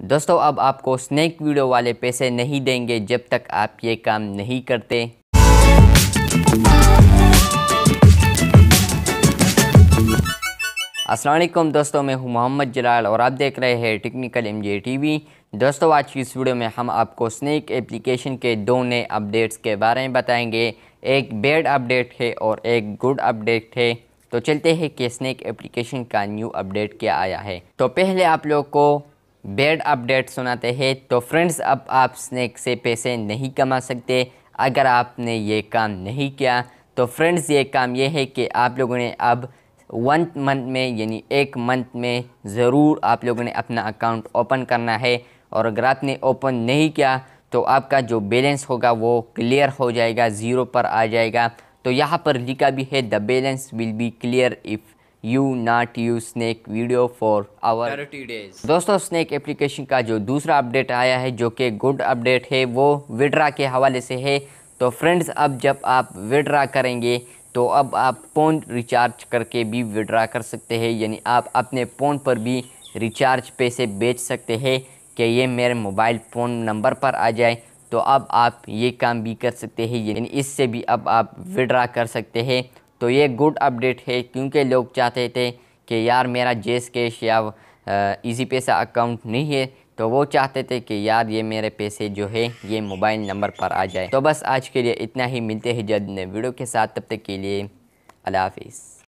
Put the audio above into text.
दोस्तों अब आपको स्नैक वीडियो वाले पैसे नहीं देंगे जब तक आप ये काम नहीं करते। अस्सलाम वालेकुम दोस्तों, मैं हूं मोहम्मद जलाल और आप देख रहे हैं टेक्निकल एमजे टीवी। दोस्तों आज की इस वीडियो में हम आपको स्नैक एप्लीकेशन के दो नए अपडेट्स के बारे में बताएंगे। एक बैड अपडेट है और एक गुड अपडेट है। तो चलते हैं कि स्नैक एप्लीकेशन का न्यू अपडेट क्या आया है। तो पहले आप लोग को बैड अपडेट सुनाते हैं। तो फ्रेंड्स, अब आप स्नैक से पैसे नहीं कमा सकते अगर आपने ये काम नहीं किया। तो फ्रेंड्स, ये काम ये है कि आप लोगों ने अब 1 मंथ में यानी 1 मंथ में ज़रूर आप लोगों ने अपना अकाउंट ओपन करना है। और अगर आपने ओपन नहीं किया तो आपका जो बैलेंस होगा वो क्लियर हो जाएगा, ज़ीरो पर आ जाएगा। तो यहाँ पर लिखा भी है the balance will be clear if you not use snack video for our 30 days. दोस्तों स्नैक एप्लीकेशन का जो दूसरा अपडेट आया है जो कि गुड अपडेट है वो विड्रा के हवाले से है। तो फ्रेंड्स, अब जब आप विड्रा करेंगे तो अब आप फ़ोन रिचार्ज करके भी विड्रा कर सकते हैं, यानी आप अपने फ़ोन पर भी रिचार्ज पैसे बेच सकते हैं कि ये मेरे मोबाइल फ़ोन नंबर पर आ जाए। तो अब आप ये काम भी कर सकते हैं, यानी इससे भी अब आप विड्रा कर सकते हैं। तो ये गुड अपडेट है क्योंकि लोग चाहते थे कि यार मेरा जेस कैश या इजी पैसा अकाउंट नहीं है, तो वो चाहते थे कि यार ये मेरे पैसे जो है ये मोबाइल नंबर पर आ जाए। तो बस आज के लिए इतना ही, मिलते हैं जल्द नए वीडियो के साथ, तब तक के लिए अल्लाह हाफिज़।